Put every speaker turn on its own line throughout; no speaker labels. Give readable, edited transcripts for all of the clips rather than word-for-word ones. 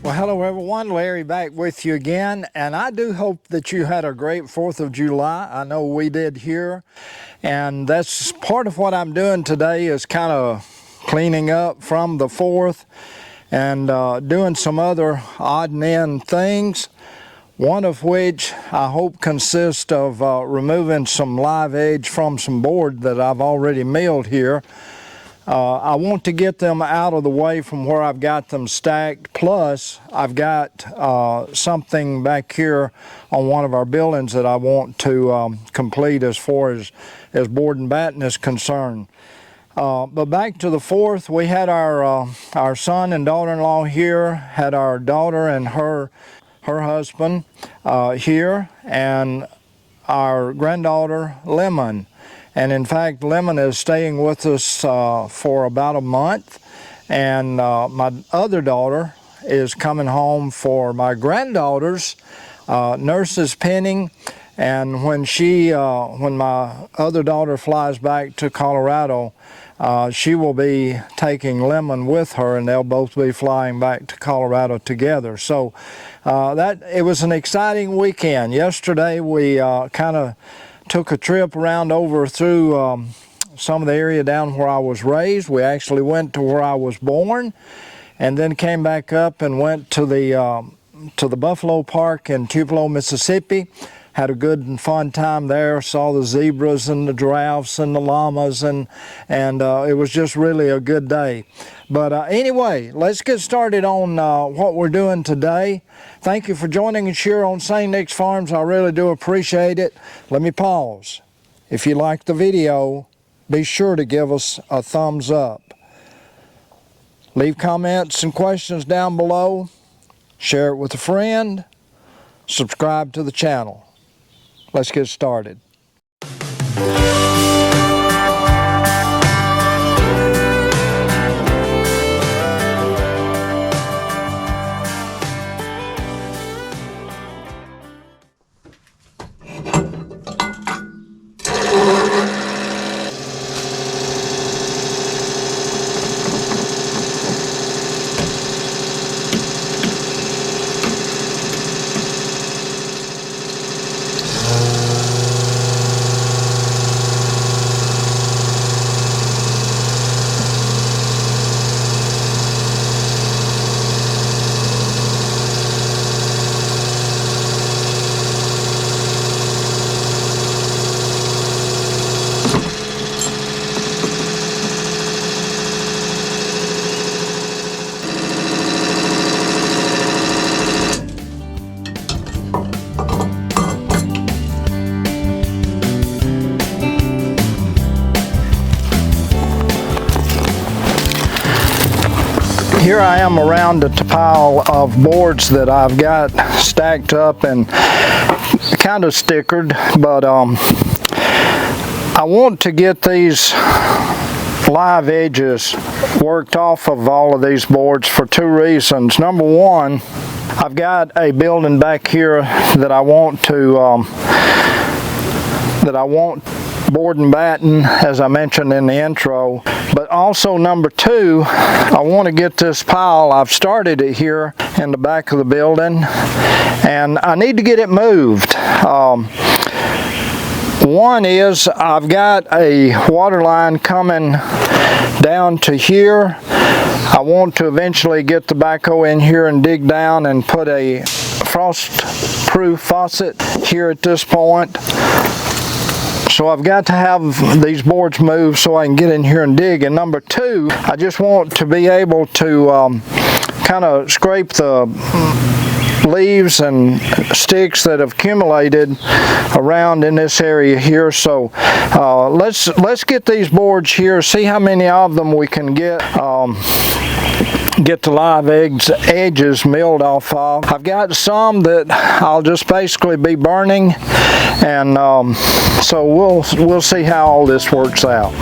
Well, hello everyone, Larry back with you again, and I do hope that you had a great 4th of July. I know we did here, and that's part of what I'm doing today is kind of cleaning up from the 4th and doing some other odd and end things, one of which I hope consists of removing some live edge from some board that I've already milled here. I want to get them out of the way from where I've got them stacked, plus I've got something back here on one of our buildings that I want to complete as far as board and batten is concerned. But back to the 4th, we had our son and daughter-in-law here, had our daughter and her husband here, and our granddaughter Lemon. And in fact, Lemon is staying with us for about a month, and my other daughter is coming home for my granddaughter's nurse's pinning. And when my other daughter flies back to Colorado, she will be taking Lemon with her, and they'll both be flying back to Colorado together. So it was an exciting weekend. Yesterday we kind of took a trip around over through some of the area down where I was raised. We actually went to where I was born, and then came back up and went to the Buffalo Park in Tupelo, Mississippi. Had a good and fun time there. Saw the zebras and the giraffes and the llamas, and it was just really a good day. But anyway, let's get started on what we're doing today. Thank you for joining us here on St. Nick's Farms. I really do appreciate it. Let me pause. If you like the video, be sure to give us a thumbs up. Leave comments and questions down below. Share it with a friend. Subscribe to the channel. Let's get started. Here I am around a pile of boards that I've got stacked up and kind of stickered, but I want to get these live edges worked off of all of these boards for two reasons. Number one, I've got a building back here that I want board and batten, as I mentioned in the intro. But also number two, I want to get this pile, I've started it here in the back of the building, and I need to get it moved. One is I've got a water line coming down to here. I want to eventually get the backhoe in here and dig down and put a frost-proof faucet here at this point. So I've got to have these boards moved so I can get in here and dig. And number two, I just want to be able to kind of scrape the leaves and sticks that have accumulated around in this area here. So let's get these boards here, see how many of them we can get the live edges milled off of. I've got some that I'll just basically be burning, and so we'll see how all this works out.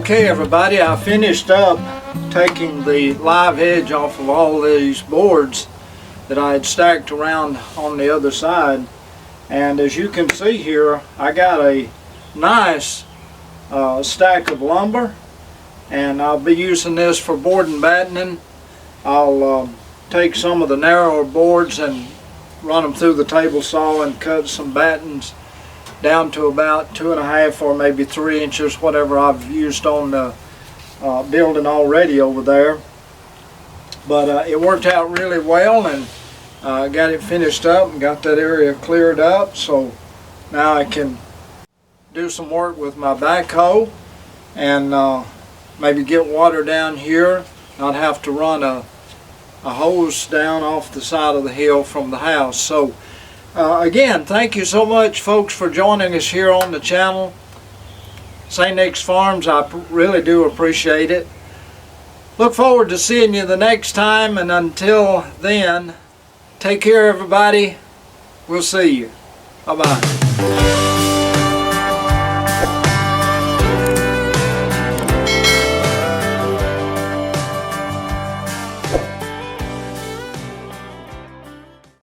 Okay everybody, I finished up taking the live edge off of all these boards that I had stacked around on the other side, and as you can see here, I got a nice stack of lumber, and I'll be using this for board and battening. I'll take some of the narrower boards and run them through the table saw and cut some battens down to about 2.5 or maybe 3 inches, whatever I've used on the building already over there. But it worked out really well, and got it finished up and got that area cleared up, so now I can do some work with my backhoe and maybe get water down here, not have to run a hose down off the side of the hill from the house. So again, thank you so much folks for joining us here on the channel. St. Nick's Farms, I really do appreciate it. Look forward to seeing you the next time, and until then, take care everybody. We'll see you. Bye-bye.